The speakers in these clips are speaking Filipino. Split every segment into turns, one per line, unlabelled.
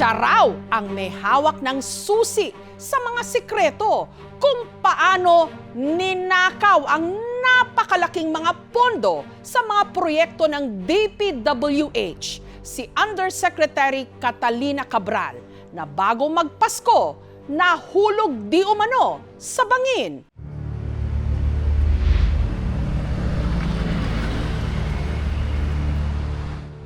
Siya raw ang may hawak ng susi sa mga sikreto kung paano ninakaw ang napakalaking mga pondo sa mga proyekto ng DPWH, si Undersecretary Catalina Cabral, na bago magpasko, nahulog di umano sa bangin.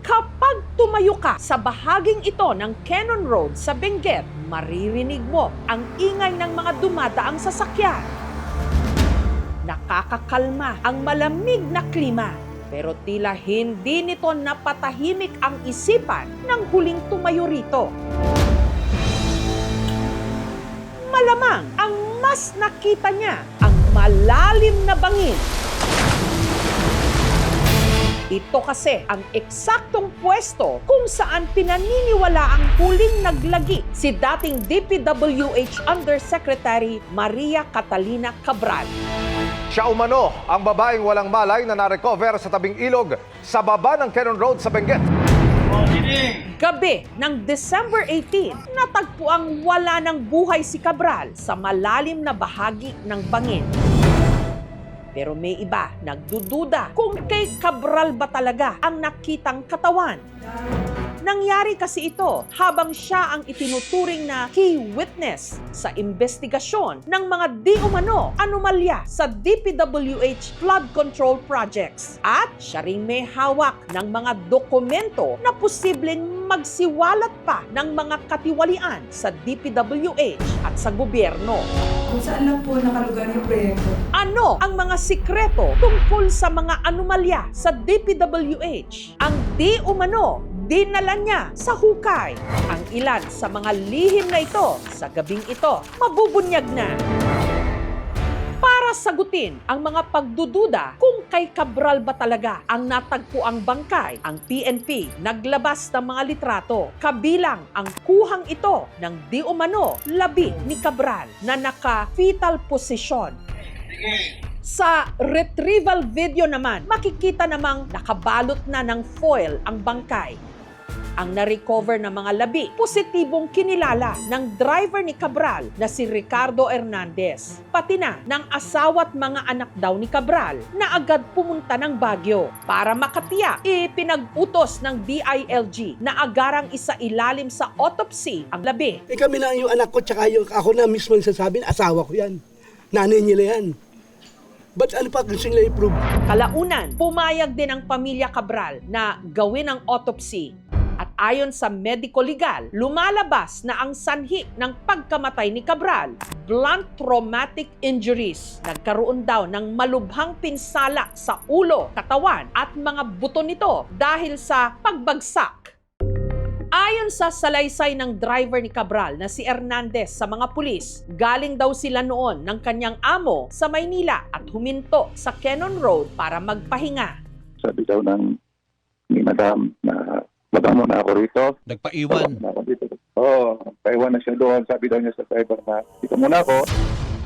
Kapag tumayo ka sa bahaging ito ng Cannon Road sa Benguet, maririnig mo ang ingay ng mga dumadaang sasakyan. Nakakakalma ang malamig na klima, pero tila hindi nito napatahimik ang isipan ng huling tumayo rito. Malamang ang mas nakita niya ang malalim na bangin. Ito kasi ang eksaktong pwesto kung saan pinaniniwala ang huling naglagi si dating DPWH Undersecretary Maria Catalina Cabral.
Siya umano ang babaeng walang malay na narecover sa tabing ilog sa baba ng Cannon Road sa Benguet.
Gabi ng December 18, natagpuang wala ng buhay si Cabral sa malalim na bahagi ng bangin. Pero may iba nagdududa kung kay Cabral ba talaga ang nakitang katawan. Nangyari kasi ito habang siya ang itinuturing na key witness sa investigasyon ng mga di umano anomalya sa DPWH flood control projects. At siya ring may hawak ng mga dokumento na posibleng magsiwalat pa ng mga katiwalian sa DPWH at sa gobyerno.
Kung saan lang po nakalugar yung proyekto.
Ano ang mga sikreto tungkol sa mga anomalya sa DPWH? Ang di umano dinala niya sa hukay. Ang ilan sa mga lihim na ito sa gabing ito mabubunyag na. Para sagutin ang mga pagdududa kung kay Cabral ba talaga ang natagpuang bangkay, ang PNP naglabas ng mga litrato kabilang ang kuhang ito ng di umano labi ni Cabral na naka-fetal position. Sa retrieval video naman, makikita namang nakabalot na ng foil ang bangkay. Ang na-recover na mga labi, positibong kinilala ng driver ni Cabral na si Ricardo Hernandez. Pati na ng asawa at mga anak daw ni Cabral na agad pumunta ng Baguio. Para makatiyak, ipinag-utos ng DILG na agarang isailalim sa autopsy ang labi.
Kami na yung anak ko, tsaka yung ako na mismo nagsasabi, asawa ko yan. Nanay nila yan. Ba't ano pa gusto nila i-prove?
Kalaunan, pumayag din ang pamilya Cabral na gawin ang autopsy. At ayon sa medico-legal, lumalabas na ang sanhi ng pagkamatay ni Cabral, blunt traumatic injuries. Nagkaroon daw ng malubhang pinsala sa ulo, katawan at mga buto nito dahil sa pagbagsak. Ayon sa salaysay ng driver ni Cabral na si Hernandez sa mga pulis, galing daw sila noon ng kanyang amo sa Maynila at huminto sa Cannon Road para magpahinga.
Sabi daw ni Madam na magamo na ako rito.
Nagpaiwan.
Oo, paiwan na siya doon. Sabi daw niya sa driver na dito muna ako.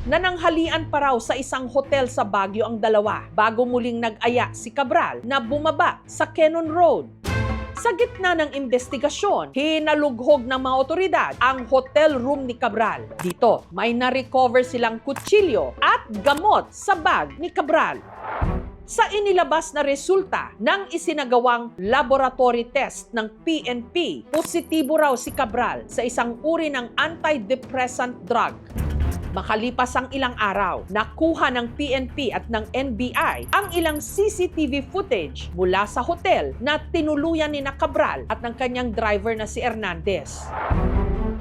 Nananghalian pa raw sa isang hotel sa Baguio ang dalawa bago muling nag-aya si Cabral na bumaba sa Cannon Road. Sa gitna ng investigasyon, hinalughog ng mga otoridad ang hotel room ni Cabral. Dito, may na-recover silang kutsilyo at gamot sa bag ni Cabral. Sa inilabas na resulta ng isinagawang laboratory test ng PNP, positibo raw si Cabral sa isang uri ng antidepressant drug. Makalipas ang ilang araw, nakuha ng PNP at ng NBI ang ilang CCTV footage mula sa hotel na tinuluyan ni Cabral at ng kanyang driver na si Hernandez.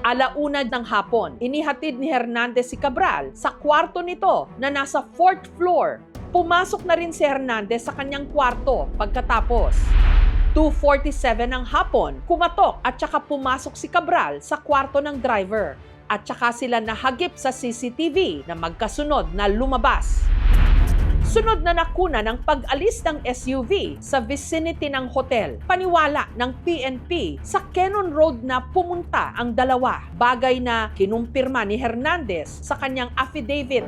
Alauna ng hapon, inihatid ni Hernandez si Cabral sa kwarto nito na nasa 4th floor. Pumasok na rin si Hernandez sa kanyang kwarto pagkatapos. 2:47 ng hapon, kumatok at saka pumasok si Cabral sa kwarto ng driver. At saka sila nahagip sa CCTV na magkasunod na lumabas. Sunod na nakuna ng pag-alis ng SUV sa vicinity ng hotel. Paniwala ng PNP sa Cannon Road na pumunta ang dalawa. Bagay na kinumpirma ni Hernandez sa kanyang affidavit.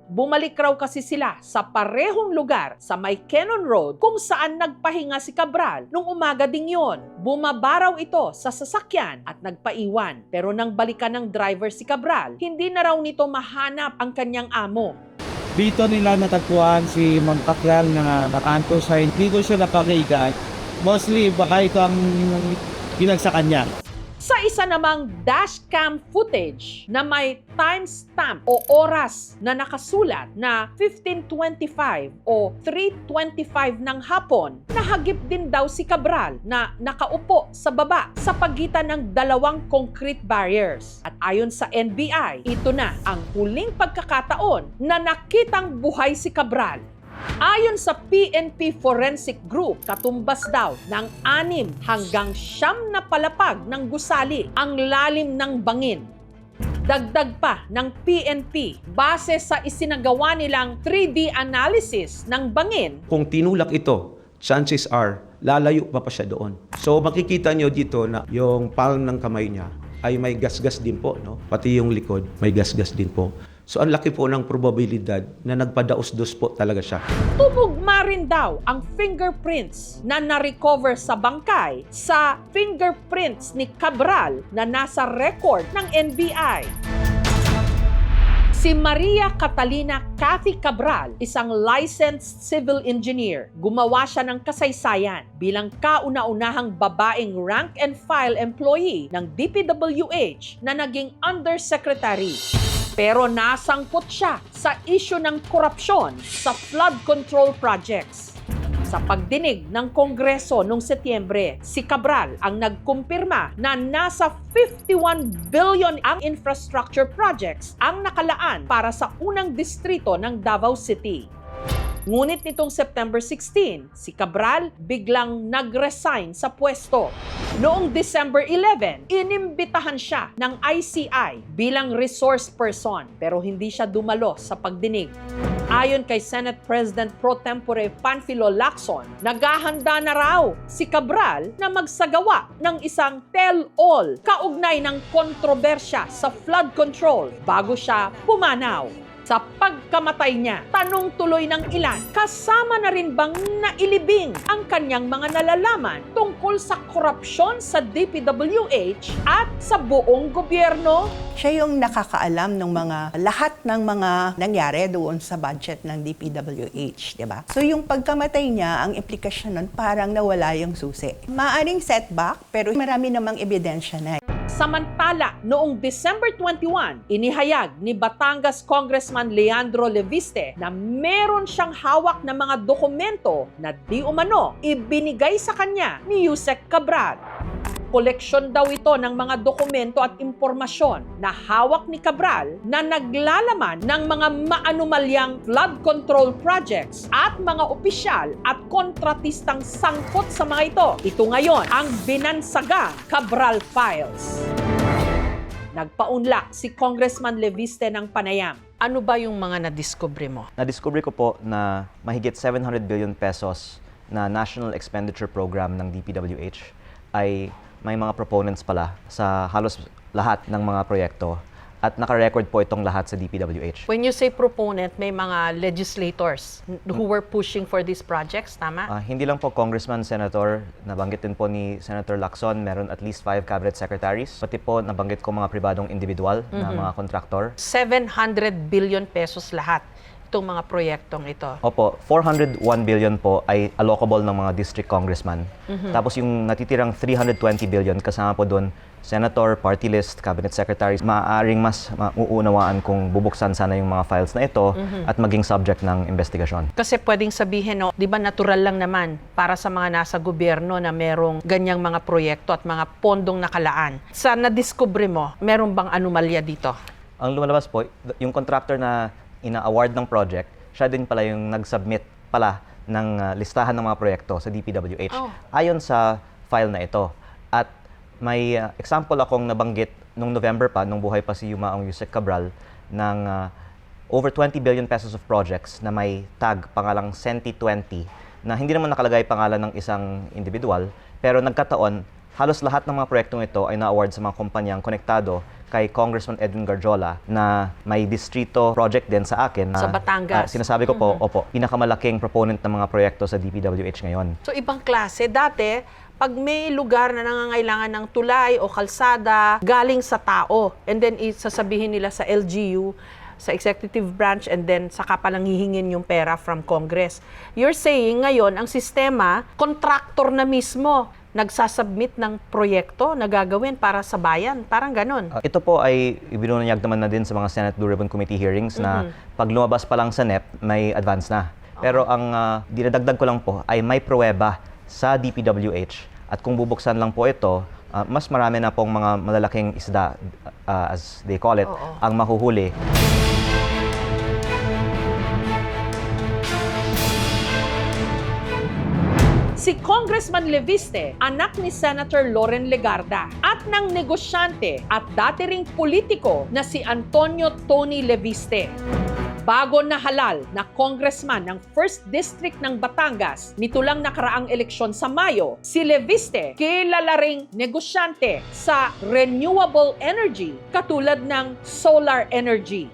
Bumalik raw kasi sila sa parehong lugar sa may Cannon Road kung saan nagpahinga si Cabral nung umaga ding yon. Bumaba raw ito sa sasakyan at nagpaiwan. Pero nang balikan ng driver si Cabral, hindi na raw nito mahanap ang kanyang amo.
Dito nila natagpuan si Ma'am Cabral na nakanto sa hindi ko siya napakaigaan. Mostly baka ito ang ginag sa kanya.
Sa isa namang dashcam footage na may timestamp o oras na nakasulat na 15:25 o 3:25 ng hapon, nahagip din daw si Cabral na nakaupo sa baba sa pagitan ng dalawang concrete barriers. At ayon sa NBI, ito na ang huling pagkakataon na nakitang buhay si Cabral. Ayon sa PNP Forensic Group, katumbas daw ng 6 hanggang 9 na palapag ng gusali ang lalim ng bangin. Dagdag pa ng PNP, base sa isinagawa nilang 3D analysis ng bangin,
Kung tinulak ito, chances are lalayo pa siya doon. So makikita nyo dito na yung palm ng kamay niya ay may gasgas din po, no? Pati yung likod, may gasgas din po. So ang laki po ng probabilidad na nagpadaos-dos po talaga siya.
tumugma rin daw ang fingerprints na na-recover sa bangkay sa fingerprints ni Cabral na nasa record ng NBI. Si Maria Catalina Cathy Cabral, isang licensed civil engineer. Gumawa siya ng kasaysayan bilang kauna-unahang babaeng rank and file employee ng DPWH na naging undersecretary. Pero nasangkot siya sa isyu ng korupsyon sa flood control projects. Sa pagdinig ng Kongreso noong Setyembre, si Cabral ang nagkumpirma na nasa 51 billion ang infrastructure projects ang nakalaan para sa unang distrito ng Davao City. Ngunit nitong September 16, si Cabral biglang nag-resign sa pwesto. Noong December 11, inimbitahan siya ng ICI bilang resource person pero hindi siya dumalo sa pagdinig. Ayon kay Senate President Pro Tempore Panfilo Lacson, naghahanda na raw si Cabral na magsagawa ng isang tell-all kaugnay ng kontrobersya sa flood control bago siya pumanaw. Sa pagkamatay niya, tanong tuloy ng ilan, kasama na rin bang nailibing ang kanyang mga nalalaman tungkol sa korupsyon sa DPWH at sa buong gobyerno?
Siya yung nakakaalam ng lahat ng mga nangyari doon sa budget ng DPWH, di ba? So yung pagkamatay niya, ang implikasyon nun parang nawala yung susi. Maaring setback, pero marami namang ebidensya na.
Samantala, noong December 21, inihayag ni Batangas Congressman Leandro Leviste na meron siyang hawak na mga dokumento na di umano ibinigay sa kanya ni Yusek Cabral. Koleksyon daw ito ng mga dokumento at impormasyon na hawak ni Cabral na naglalaman ng mga maanumalyang flood control projects at mga opisyal at kontratistang sangkot sa mga ito. Ito ngayon ang binansagang Cabral Files. Nagpaunlak si Congressman Leviste ng panayam. Ano ba yung mga nadiskubre mo?
Na-discover ko po na mahigit 700 billion pesos na National Expenditure Program ng DPWH ay may mga proponents pala sa halos lahat ng mga proyekto at naka-record po itong lahat sa DPWH.
When you say proponent, may mga legislators who were pushing for these projects, tama?
Hindi lang po congressman, senator, nabanggit din po ni Senator Lacson, meron at least 5 cabinet secretaries. Pati po nabanggit ko mga pribadong individual na mga kontraktor.
700 billion pesos lahat itong mga proyektong ito.
Opo, 401 billion po ay allocable ng mga district congressman. Tapos yung natitirang 320 billion kasama po doon senator, party list, cabinet secretaries, maaaring mas mauunawaan kung bubuksan sana yung mga files na ito at maging subject ng investigasyon.
Kasi pwedeng sabihin, no, di ba natural lang naman para sa mga nasa gobyerno na merong ganyang mga proyekto at mga pondong nakalaan. Sa nadiskubre mo, meron bang anomalya dito?
Ang lumalabas po, yung contractor na ina-award ng project, siya din pala yung nag-submit pala ng listahan ng mga proyekto sa DPWH ayon sa file na ito. At may example akong nabanggit nung November pa, nung buhay pa si Yumaong Yusek Cabral, ng over 20 billion pesos of projects na may tag pangalang CENTI 20 na hindi naman nakalagay pangalan ng isang individual, pero nagkataon, halos lahat ng mga proyektong ito ay na-award sa mga kumpanyang konektado kay Congressman Edwin Garjola na may distrito project din sa akin.
Sa Batangas.
Sinasabi ko po, opo, pinakamalaking proponent ng mga proyekto sa DPWH ngayon.
So ibang klase. Dati, pag may lugar na nangangailangan ng tulay o kalsada, galing sa tao. And then isasabihin nila sa LGU, sa executive branch, and then saka palang hihingin yung pera from Congress. You're saying ngayon, ang sistema, contractor na mismo nagsasubmit ng proyekto na gagawin para sa bayan. Parang ganun.
Ito po ay ibinunyag naman na din sa mga Senate Blue Ribbon Committee hearings na pag lumabas pa lang sa NEP, may advance na. Pero ang dinadagdag ko lang po ay may pruweba sa DPWH. At kung bubuksan lang po ito, mas marami na pong mga malalaking isda, as they call it, ang mahuhuli.
Si Congressman Leviste, anak ni Senator Loren Legarda, at ng negosyante at dati ring politiko na si Antonio Tony Leviste. Bago na halal na congressman ng 1st District ng Batangas nito lang nakaraang eleksyon sa Mayo, si Leviste kilala ring negosyante sa renewable energy katulad ng solar energy.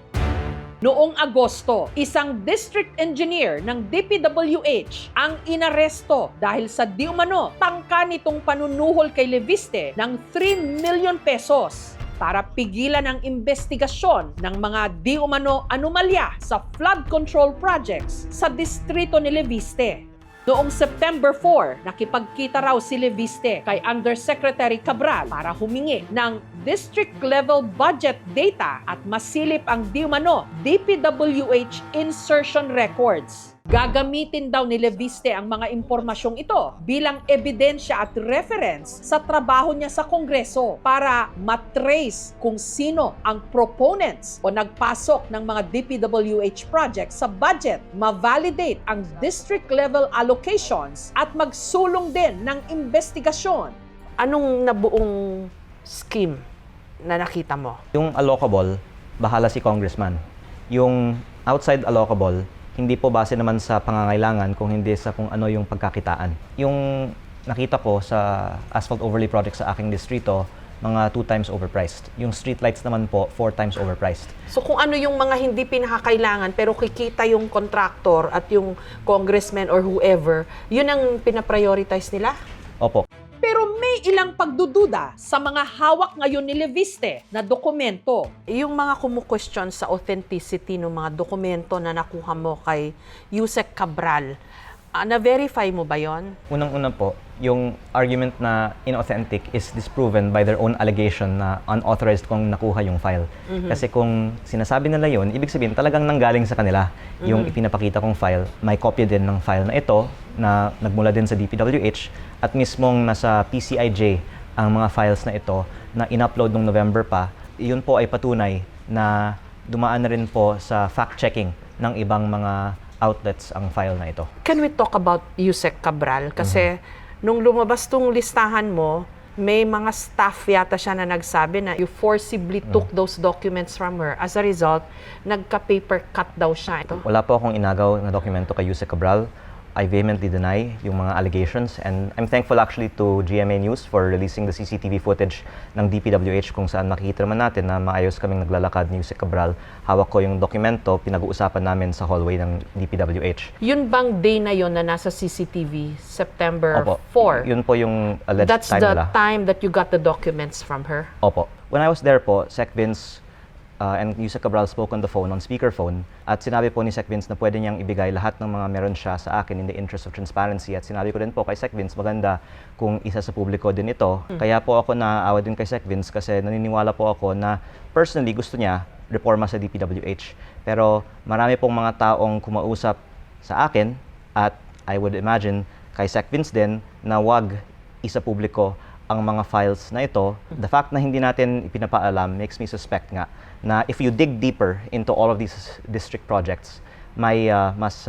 Noong Agosto, isang district engineer ng DPWH ang inaresto dahil sa di umano pangka nitong panunuhol kay Leviste ng 3 million pesos para pigilan ang investigasyon ng mga di umano anomalya sa flood control projects sa distrito ni Leviste. Noong September 4, nakipagkita raw si Leviste kay Undersecretary Cabral para humingi ng district-level budget data at masilip ang di umano DPWH insertion records. Gagamitin daw ni Leviste ang mga impormasyong ito bilang ebidensya at reference sa trabaho niya sa Kongreso para matrace kung sino ang proponents o nagpasok ng mga DPWH projects sa budget, ma-validate ang district-level allocations at magsulong din ng investigasyon. Anong nabuong scheme na nakita mo?
Yung allocable, bahala si Congressman. Yung outside allocable, hindi po base naman sa pangangailangan kung hindi sa kung ano yung pagkakitaan. Yung nakita ko sa asphalt overlay project sa aking distrito, mga 2 times overpriced. Yung streetlights naman po, 4 times overpriced.
So kung ano yung mga hindi pinakakailangan pero kikita yung contractor at yung congressman or whoever, yun ang pinaprioritize nila?
Opo.
Pero may ilang pagdududa sa mga hawak ngayon ni Leviste na dokumento. Yung mga kumu-question sa authenticity ng mga dokumento na nakuha mo kay Yusek Cabral, na-verify mo ba yon?
Unang-una po, yung argument na inauthentic is disproven by their own allegation na unauthorized kung nakuha yung file. Kasi kung sinasabi nila yun, ibig sabihin talagang nanggaling sa kanila yung ipinapakita kong file. May kopya din ng file na ito na nagmula din sa DPWH at mismong nasa PCIJ ang mga files na ito na in-upload noong November pa. Yun po ay patunay na dumaan na rin po sa fact-checking ng ibang mga outlets ang file na ito.
Can we talk about Yusek Cabral? Kasi nung lumabas tong listahan mo, may mga staff yata siya na nagsabi na you forcibly took those documents from her. As a result, nagka-paper cut daw siya. Ito.
Wala po akong inagaw na dokumento kay Yusek Cabral. I vehemently deny yung mga allegations, and I'm thankful actually to GMA News for releasing the CCTV footage ng DPWH kung saan makikita naman natin na maayos kaming naglalakad ni Yusek Cabral. Hawak ko yung dokumento, pinag-uusapan namin sa hallway ng DPWH.
Yun bang day na yun na nasa CCTV, September
Opo,
4?
Yun po yung alleged
That's
time
the
nila.
time that you got the documents from her?
Opo. When I was there po, Sec Vince and Yusek Cabral spoke on the phone, on speakerphone, at sinabi po ni Sec Vince na pwede niyang ibigay lahat ng mga meron siya sa akin in the interest of transparency. At sinabi ko din po kay Sec Vince, maganda kung isa sa publiko din ito. Kaya po ako naaawa din kay Sec Vince kasi naniniwala po ako na personally gusto niya reforma sa DPWH. Pero marami pong mga taong kumausap sa akin at I would imagine kay Sec Vince din na wag isa publiko ang mga files na ito. The fact na hindi natin ipinapaalam makes me suspect nga na if you dig deeper into all of these district projects, may mas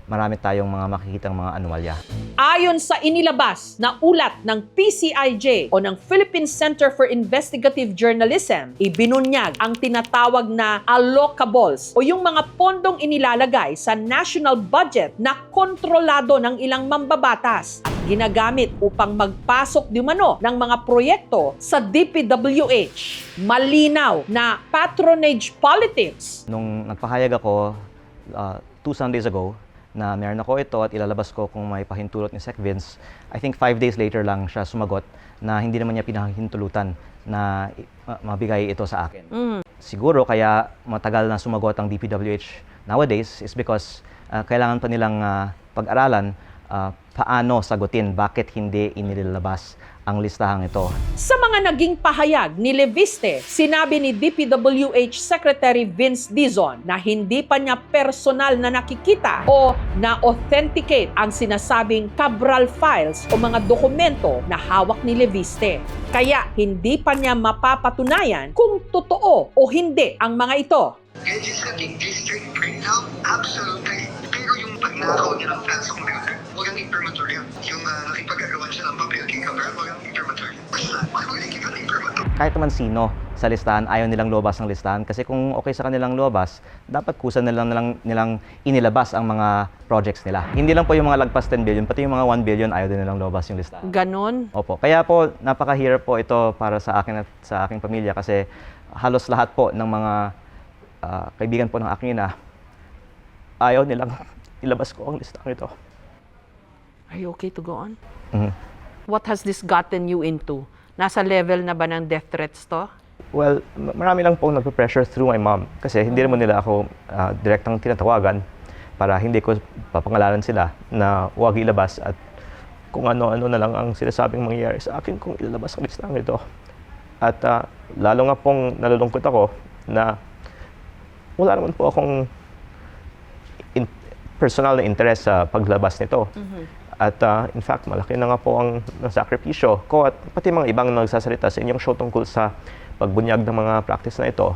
marami tayong mga makikitang mga anomalya.
Ayon sa inilabas na ulat ng PCIJ o ng Philippine Center for Investigative Journalism, ibinunyag ang tinatawag na allocables o yung mga pondong inilalagay sa national budget na kontrolado ng ilang mambabatas at ginagamit upang magpasok di umano ng mga proyekto sa DPWH. Malinaw na patronage politics.
Nung nagpahayag ako 2 Sundays ago na meron ako ito at ilalabas ko kung may pahintulot ni Sec Vince, I think 5 days later lang siya sumagot na hindi naman niya pinahintulutan na mabigay ito sa akin. Siguro kaya matagal na sumagot ang DPWH nowadays is because kailangan pa nilang pag-aralan paano sagutin, bakit hindi inilalabas ang listahang ito.
Sa mga naging pahayag ni Leviste, sinabi ni DPWH Secretary Vince Dizon na hindi pa niya personal na nakikita o na-authenticate ang sinasabing Cabral files o mga dokumento na hawak ni Leviste. Kaya hindi pa niya mapapatunayan kung totoo o hindi ang mga ito.
Legislative district breakdown, absolutely. Pero yung pagnakaw niya ng files sa computer, walang imprimatur yan. Yung nakipag-agawan siya ng papel kay Cabral, walang imprimatur yan.
Kahit naman sino sa listahan, ayaw nilang lobas ng listahan kasi kung okay sa kanilang lobas, dapat kusa nilang inilabas ang mga projects nila. Hindi lang po yung mga lagpas 10 billion, pati yung mga 1 billion ayaw din nilang lobas yung listahan.
Ganon?
Opo. Kaya po, napakahirap po ito para sa akin at sa aking pamilya kasi halos lahat po ng mga kaibigan po ng aking ina, ayaw nilang ilabas ko ang listahan ito.
Are you okay to go on?
Mhm.
What has this gotten you into? Nasa level na ba ng death threats to?
Well, marami lang pong nagpe-pressure through my mom kasi hindi naman nila ako direktang tinatawagan para hindi ko papangalanan sila na huwag ilabas at kung ano-ano na lang ang sinasabing mangyayari sa akin kung ilalabas ang listahan ito. At lalo nga pong nalulungkot ako na wala naman po akong personal na interest sa paglabas nito. At in fact, malaki na nga po ang sakripisyo ko at pati mga ibang nagsasalita sa inyong show tungkol sa pagbunyag ng mga practice na ito.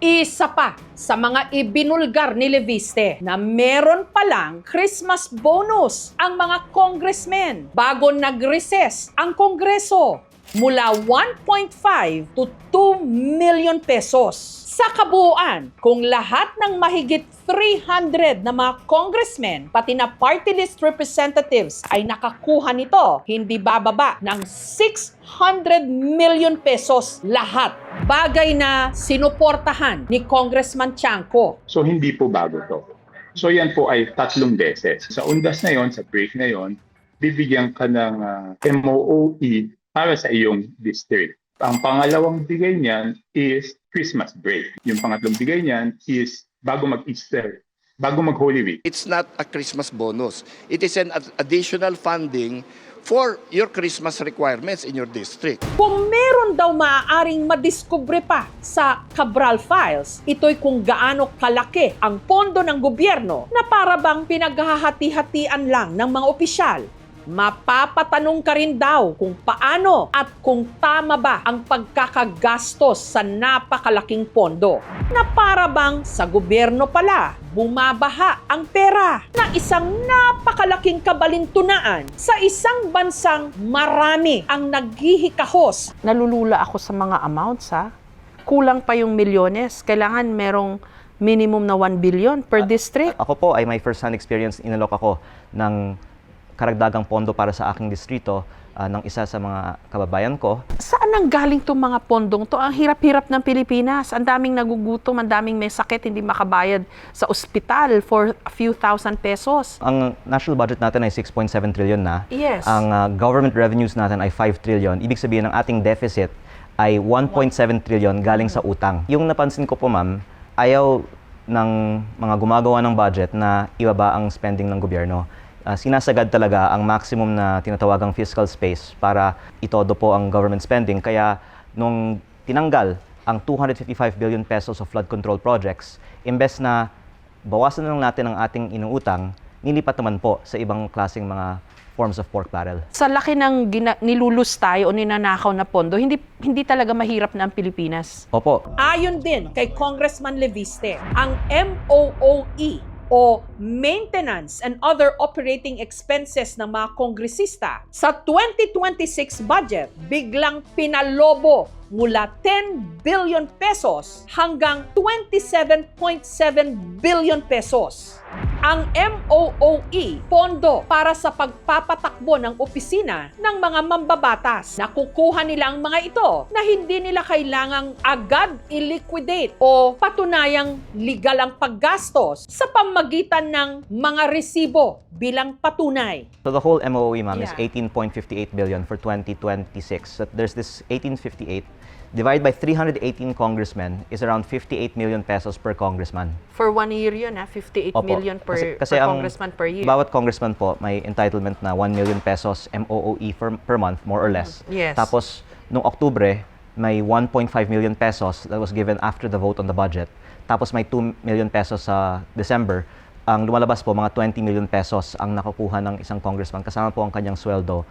Isa pa sa mga ibinulgar ni Leviste na meron palang Christmas bonus ang mga congressmen bago nag-recess ang Kongreso mula 1.5 to 2 million pesos. Sa kabuuan, kung lahat ng mahigit 300 na mga congressmen, pati na party list representatives ay nakakuha nito, hindi bababa ng 600 million pesos lahat. Bagay na sinuportahan ni Congressman Tiangco.
So hindi po bago to. So yan po ay 3 beses. Sa undas na yon, sa break na yon, bibigyan ka ng MOOE para sa iyong district. Ang pangalawang bigay niyan is Christmas break. Yung pangatlong bigay niyan is bago mag-Easter, bago mag-Holy Week.
It's not a Christmas bonus. It is an additional funding for your Christmas requirements in your district.
Kung meron daw maaaring madiskubre pa sa Cabral files, ito'y kung gaano kalaki ang pondo ng gobyerno na para bang pinaghahati-hatian lang ng mga opisyal. Mapapatanong ka rin daw kung paano at kung tama ba ang pagkakagastos sa napakalaking pondo na para bang sa gobyerno pala bumabaha ang pera na isang napakalaking kabalintunaan sa isang bansang marami ang naghihikahos. Nalulula ako sa mga amounts ha. Kulang pa yung milyones. Kailangan merong minimum na 1 billion per district.
Ako po ay may first-hand experience, inalok ako ng karagdagang pondo para sa aking distrito ng isa sa mga kababayan ko.
Saan nang galing itong mga pondong to? Ang hirap-hirap ng Pilipinas. Ang daming nagugutom, ang daming may sakit, hindi makabayad sa ospital for a few thousand pesos.
Ang national budget natin ay 6.7 trillion na.
Yes.
Ang government revenues natin ay 5 trillion. Ibig sabihin ng ating deficit ay 1.7 trillion galing sa utang. Yung napansin ko po, ma'am, ayaw ng mga gumagawa ng budget na ibaba ang spending ng gobyerno. Sinasagad talaga ang maximum na tinatawagang fiscal space para itodo po ang government spending. Kaya nung tinanggal ang 255 billion pesos of flood control projects, imbes na bawasan na lang natin ang ating inuutang, nilipat naman po sa ibang klaseng mga forms of pork barrel.
Sa laki ng nilulustay o ninanakaw na pondo, hindi talaga mahirap na ang Pilipinas.
Opo.
Ayon din kay Congressman Leviste, ang MOOE o maintenance and other operating expenses ng mga kongresista, sa 2026 budget, biglang pinalobo mula 10 billion pesos hanggang 27.7 billion pesos. Ang MOOE, pondo para sa pagpapatakbo ng opisina ng mga mambabatas. Nakukuha nila ang mga ito na hindi nila kailangang agad i-liquidate o patunayang legal ang paggastos sa pamamagitan ng mga resibo bilang patunay.
So the whole MOE, ma'am, is
Yeah.
18.58 billion for 2026. So there's this 1858 divided by 318 congressmen is around 58 million pesos per congressman.
For 1 year yun, 58
Opo.
million per
ang
congressman per year.
Bawat congressman po may entitlement na 1 million pesos MOOE per month, more or less.
Yes.
Tapos, nung Oktubre, may 1.5 million pesos that was given after the vote on the budget. Tapos may 2 million pesos sa December. Ang lumalabas po, mga 20 million pesos ang nakukuha ng isang congressman. Kasama po ang kanyang sweldo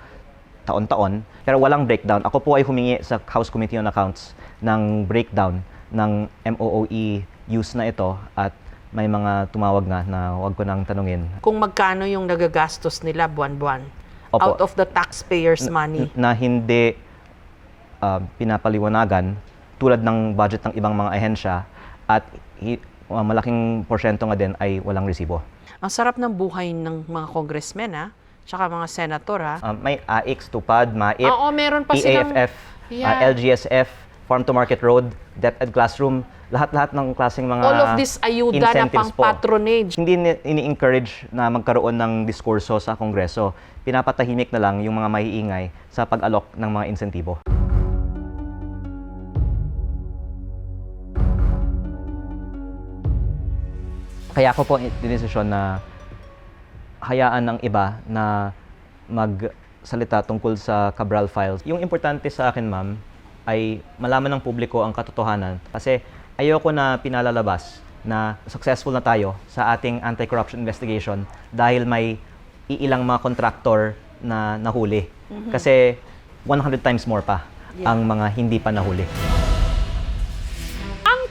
taon-taon. Pero walang breakdown. Ako po ay humingi sa House Committee on Accounts ng breakdown ng MOOE use na ito at may mga tumawag na huwag ko nang tanungin.
Kung magkano yung nagagastos nila buwan-buwan
Opo.
out of the taxpayers' money.
Na hindi pinapaliwanagan tulad ng budget ng ibang mga ahensya at malaking porsyento nga din ay walang resibo.
Ang sarap ng buhay ng mga congressmen, ha? Tsaka mga senator, ha?
May AIX, TUPAD, MAIP,
Oo, meron pa silang...
EAFF,
Yeah.
LGSF, Farm to Market Road, DepEd Classroom, lahat-lahat ng klaseng mga
All of this ayuda na
incentives po.
pang-patronage.
Hindi ini-encourage na magkaroon ng diskurso sa Kongreso. Pinapatahimik na lang yung mga maiingay sa pag-alok ng mga insentibo. Kaya ako po dinesisyon na hayaan ng iba na magsalita tungkol sa Cabral Files. Yung importante sa akin, ma'am, ay malaman ng publiko ang katotohanan. Kasi ayoko na pinalalabas na successful na tayo sa ating anti-corruption investigation dahil may iilang mga contractor na nahuli. Kasi 100 times more pa ang mga hindi pa nahuli.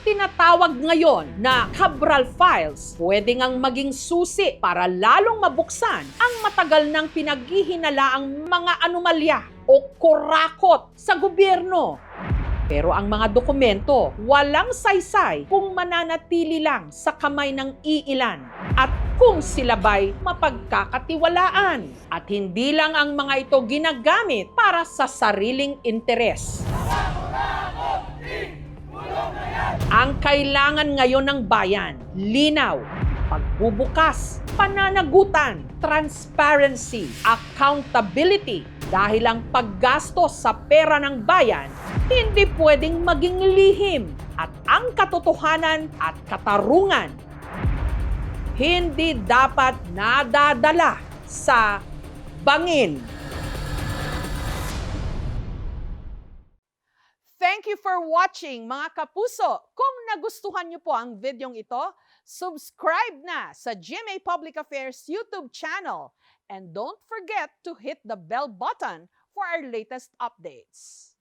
Tinatawag ngayon na Cabral Files, pwede ngang maging susi para lalong mabuksan ang matagal nang pinaghihinalaang mga anomalya o kurakot sa gobyerno. Pero ang mga dokumento, walang saysay kung mananatili lang sa kamay ng iilan at kung sila ba'y mapagkakatiwalaan at hindi lang ang mga ito ginagamit para sa sariling interes. Ang kailangan ngayon ng bayan, linaw, pagbubukas, pananagutan, transparency, accountability. Dahil ang paggastos sa pera ng bayan, hindi pwedeng maging lihim at ang katotohanan at katarungan hindi dapat nadadala sa bangin. Thank you for watching, mga kapuso. Kung nagustuhan niyo po ang videong ito, subscribe na sa GMA Public Affairs YouTube channel. And don't forget to hit the bell button for our latest updates.